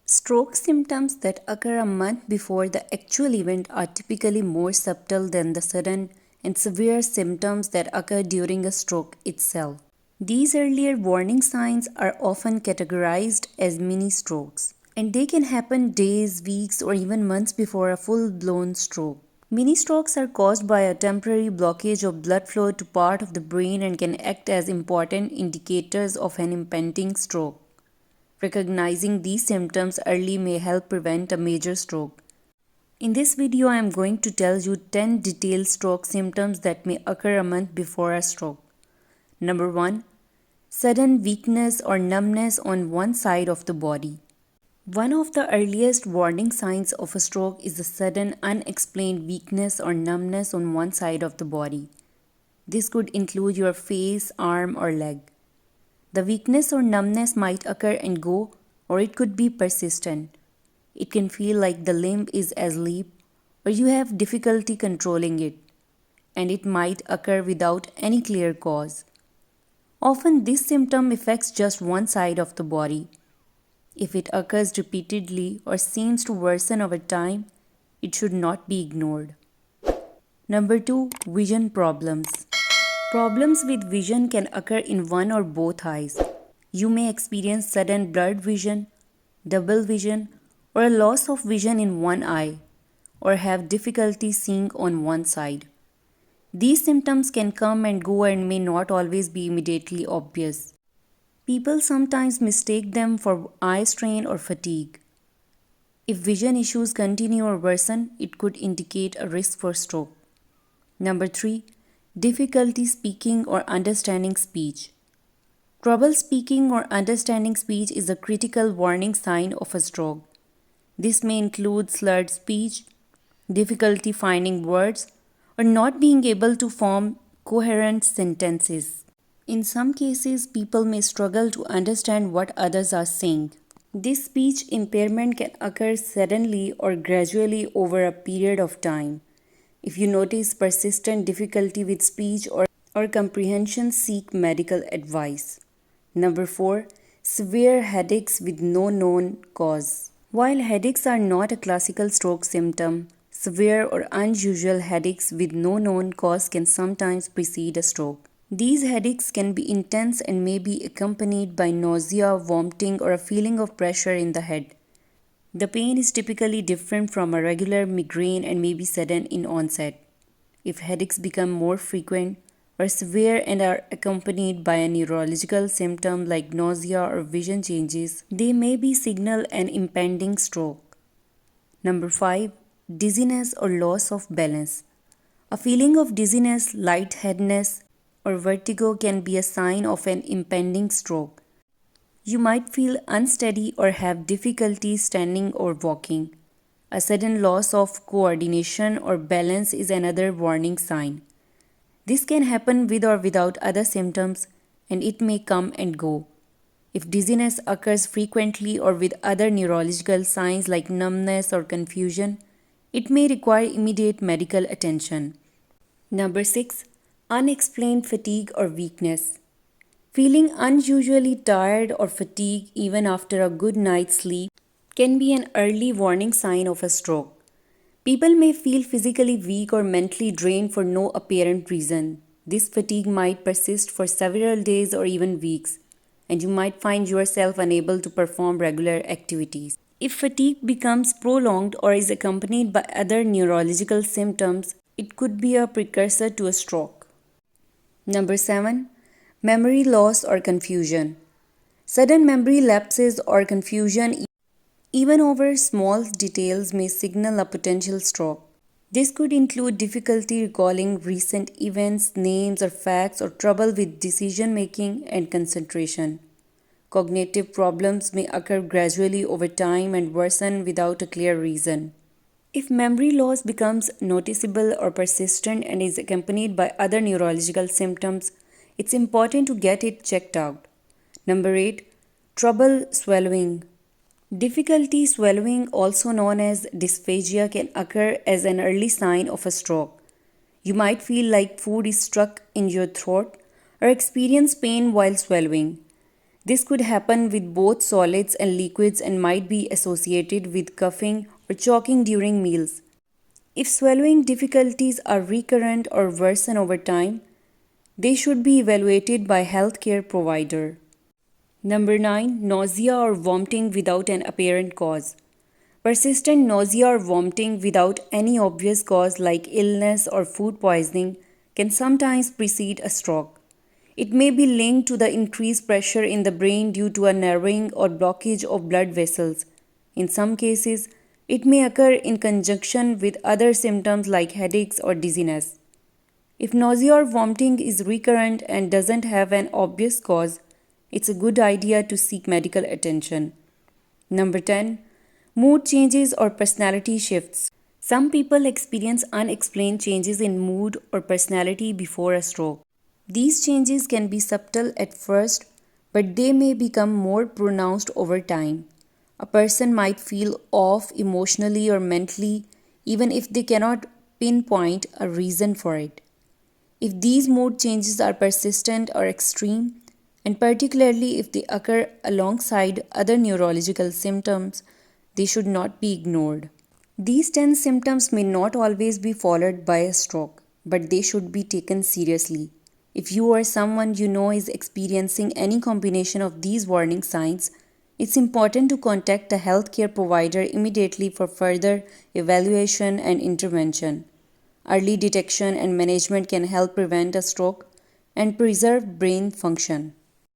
Stroke symptoms that occur a month before the actual event are typically more subtle than the sudden and severe symptoms that occur during a stroke itself. These earlier warning signs are often categorized as mini strokes, and they can happen days, weeks, or even months before a full blown stroke. Mini strokes are caused by a temporary blockage of blood flow to part of the brain and can act as important indicators of an impending stroke. Recognizing these symptoms early may help prevent a major stroke. In this video, I am going to tell you 10 detailed stroke symptoms that may occur a month before a stroke. Number 1. Sudden weakness or numbness on one side of the body. One of the earliest warning signs of a stroke is the sudden unexplained weakness or numbness on one side of the body. This could include your face, arm, or leg. The weakness or numbness might occur and go, or it could be persistent. It can feel like the limb is asleep, or you have difficulty controlling it, and it might occur without any clear cause. Often, this symptom affects just one side of the body. If it occurs repeatedly or seems to worsen over time, it should not be ignored. Number 2. Vision problems. Problems with vision can occur in one or both eyes. You may experience sudden blurred vision, double vision, or a loss of vision in one eye, or have difficulty seeing on one side. These symptoms can come and go and may not always be immediately obvious. People sometimes mistake them for eye strain or fatigue. If vision issues continue or worsen, it could indicate a risk for stroke. Number 3. Difficulty speaking or understanding speech. Trouble speaking or understanding speech is a critical warning sign of a stroke. This may include slurred speech, difficulty finding words, or not being able to form coherent sentences. In some cases, people may struggle to understand what others are saying. This speech impairment can occur suddenly or gradually over a period of time. If you notice persistent difficulty with speech or comprehension, seek medical advice. Number 4. Severe headaches with no known cause. While headaches are not a classical stroke symptom, severe or unusual headaches with no known cause can sometimes precede a stroke. These headaches can be intense and may be accompanied by nausea, vomiting, or a feeling of pressure in the head. The pain is typically different from a regular migraine and may be sudden in onset. If headaches become more frequent or severe and are accompanied by a neurological symptom like nausea or vision changes, they may be signal an impending stroke. Number 5. Dizziness or loss of balance. A feeling of dizziness, lightheadedness, or vertigo can be a sign of an impending stroke. You might feel unsteady or have difficulty standing or walking. A sudden loss of coordination or balance is another warning sign. This can happen with or without other symptoms, and it may come and go. If dizziness occurs frequently or with other neurological signs like numbness or confusion, it may require immediate medical attention. Number 6. Unexplained fatigue or weakness. Feeling unusually tired or fatigued even after a good night's sleep can be an early warning sign of a stroke. People may feel physically weak or mentally drained for no apparent reason. This fatigue might persist for several days or even weeks, and you might find yourself unable to perform regular activities. If fatigue becomes prolonged or is accompanied by other neurological symptoms, it could be a precursor to a stroke. Number 7. Memory loss or confusion. Sudden memory lapses or confusion, even over small details, may signal a potential stroke. This could include difficulty recalling recent events, names, or facts, or trouble with decision making and concentration. Cognitive problems may occur gradually over time and worsen without a clear reason. If memory loss becomes noticeable or persistent and is accompanied by other neurological symptoms, it's important to get it checked out. Number 8. Trouble swallowing. Difficulty swallowing, also known as dysphagia, can occur as an early sign of a stroke. You might feel like food is stuck in your throat or experience pain while swallowing. This could happen with both solids and liquids and might be associated with coughing or choking during meals. If swallowing difficulties are recurrent or worsen over time, they should be evaluated by a healthcare provider. Number 9. Nausea or vomiting without an apparent cause. Persistent nausea or vomiting without any obvious cause like illness or food poisoning can sometimes precede a stroke. It may be linked to the increased pressure in the brain due to a narrowing or blockage of blood vessels. In some cases, it may occur in conjunction with other symptoms like headaches or dizziness. If nausea or vomiting is recurrent and doesn't have an obvious cause, it's a good idea to seek medical attention. Number 10. Mood changes or personality shifts. Some people experience unexplained changes in mood or personality before a stroke. These changes can be subtle at first, but they may become more pronounced over time. A person might feel off emotionally or mentally, even if they cannot pinpoint a reason for it. If these mood changes are persistent or extreme, and particularly if they occur alongside other neurological symptoms, they should not be ignored. These 10 symptoms may not always be followed by a stroke, but they should be taken seriously. If you or someone you know is experiencing any combination of these warning signs, it's important to contact a healthcare provider immediately for further evaluation and intervention. Early detection and management can help prevent a stroke and preserve brain function.